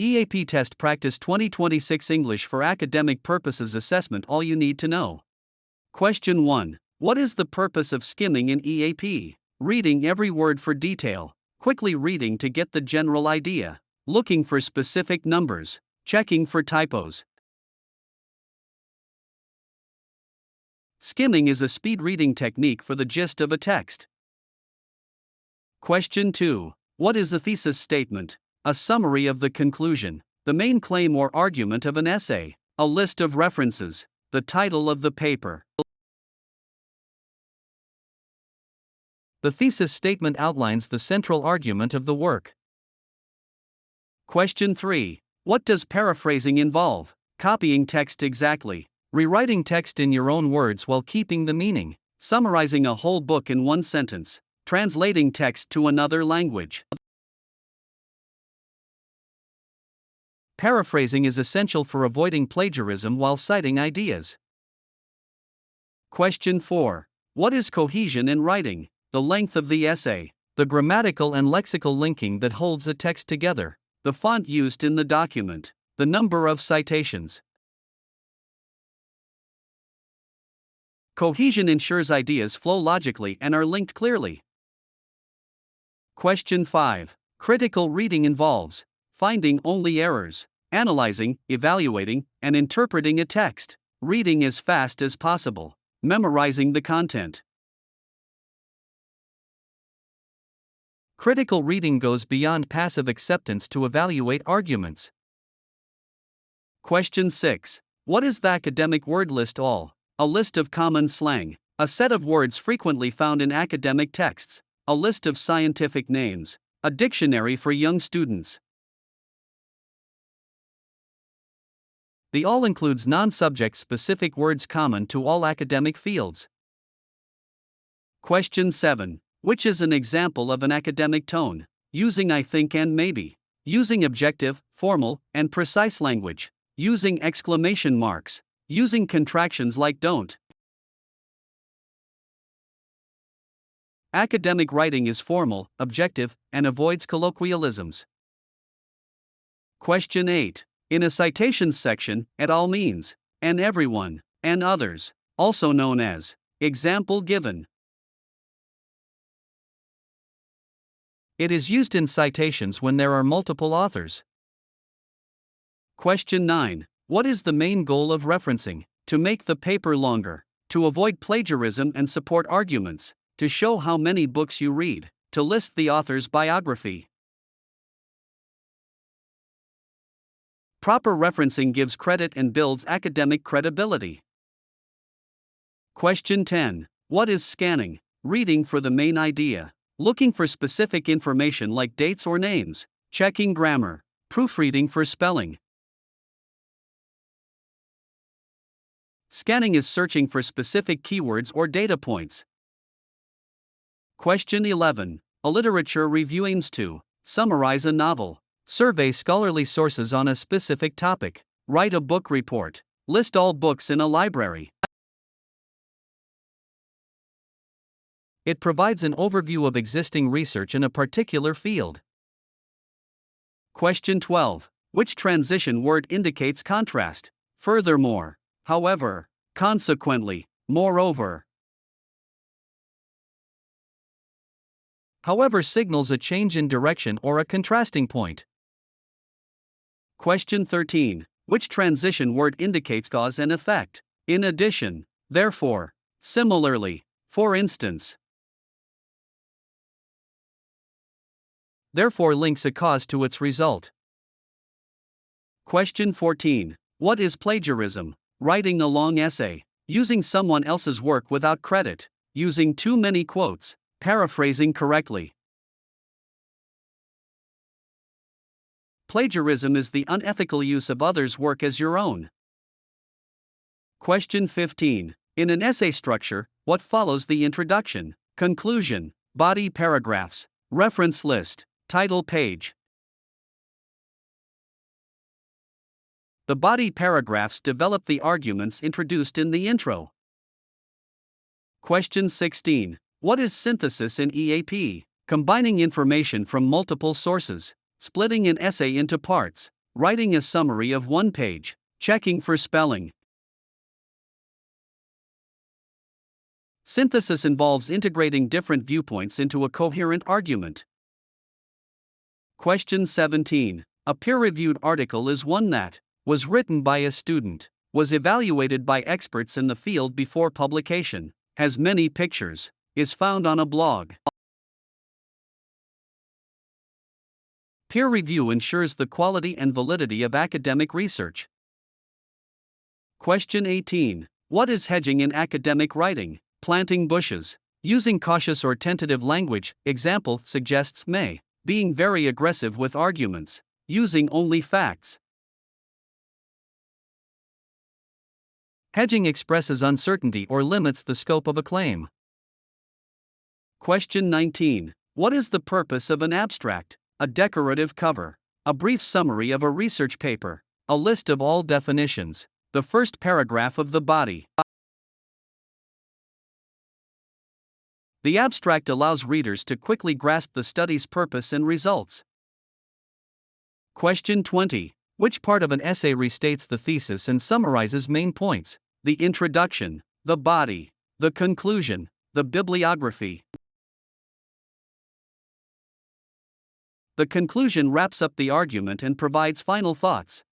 EAP Test Practice 2026 English for Academic Purposes Assessment. All you need to know. Question 1. What is the purpose of skimming in EAP? Reading every word for detail, quickly reading to get the general idea, looking for specific numbers, checking for typos. Skimming is a speed reading technique for the gist of a text. Question 2. What is a thesis statement? A summary of the conclusion, the main claim or argument of an essay, a list of references, the title of the paper. The thesis statement outlines the central argument of the work. Question 3. What does paraphrasing involve? Copying text exactly, rewriting text in your own words while keeping the meaning, summarizing a whole book in one sentence, translating text to another language. Paraphrasing is essential for avoiding plagiarism while citing ideas. Question 4. What is cohesion in writing? The length of the essay, the grammatical and lexical linking that holds a text together, the font used in the document, the number of citations. Cohesion ensures ideas flow logically and are linked clearly. Question 5. Critical reading involves finding only errors, analyzing, evaluating, and interpreting a text, reading as fast as possible, memorizing the content. Critical reading goes beyond passive acceptance to evaluate arguments. Question 6. What is the academic word list? All. A list of common slang, a set of words frequently found in academic texts, a list of scientific names, a dictionary for young students. The all includes non-subject specific words common to all academic fields. Question 7. Which is an example of an academic tone? Using I think and maybe. Using objective, formal, and precise language. Using exclamation marks. Using contractions like don't. Academic writing is formal, objective, and avoids colloquialisms. Question 8. In a citations section, et al means and everyone, and others, also known as example given. It is used in citations when there are multiple authors. Question 9. What is the main goal of referencing? To make the paper longer, to avoid plagiarism and support arguments, to show how many books you read, to list the author's biography. Proper referencing gives credit and builds academic credibility. Question 10. What is scanning? Reading for the main idea, looking for specific information like dates or names, checking grammar, proofreading for spelling. Scanning is searching for specific keywords or data points. Question 11. A literature review aims to summarize a novel, survey scholarly sources on a specific topic, write a book report, list all books in a library. It provides an overview of existing research in a particular field. Question 12. Which transition word indicates contrast? Furthermore, however, consequently, moreover. However signals a change in direction or a contrasting point. Question 13. Which transition word indicates cause and effect? In addition, therefore, similarly, for instance. Therefore links a cause to its result. Question 14. What is plagiarism? Writing a long essay, using someone else's work without credit, using too many quotes, paraphrasing correctly. Plagiarism is the unethical use of others' work as your own. Question 15. In an essay structure, what follows the introduction, conclusion, body paragraphs, reference list, title page? The body paragraphs develop the arguments introduced in the intro. Question 16. What is synthesis in EAP? Combining information from multiple sources, splitting an essay into parts, Writing a summary of one page. Checking for spelling. Synthesis involves integrating different viewpoints into a coherent argument. Question 17. A peer-reviewed article is one that was written by a student, was evaluated by experts in the field before publication, has many pictures, is found on a blog. Peer review ensures the quality and validity of academic research. Question 18. What is hedging in academic writing? Planting bushes. Using cautious or tentative language, example suggests may. Being very aggressive with arguments. Using only facts. Hedging expresses uncertainty or limits the scope of a claim. Question 19. What is the purpose of an abstract? A decorative cover. A brief summary of a research paper. A list of all definitions. The first paragraph of the body. The abstract allows readers to quickly grasp the study's purpose and results. Question 20. Which part of an essay restates the thesis and summarizes main points? The introduction, the body, the conclusion, the bibliography. The conclusion wraps up the argument and provides final thoughts.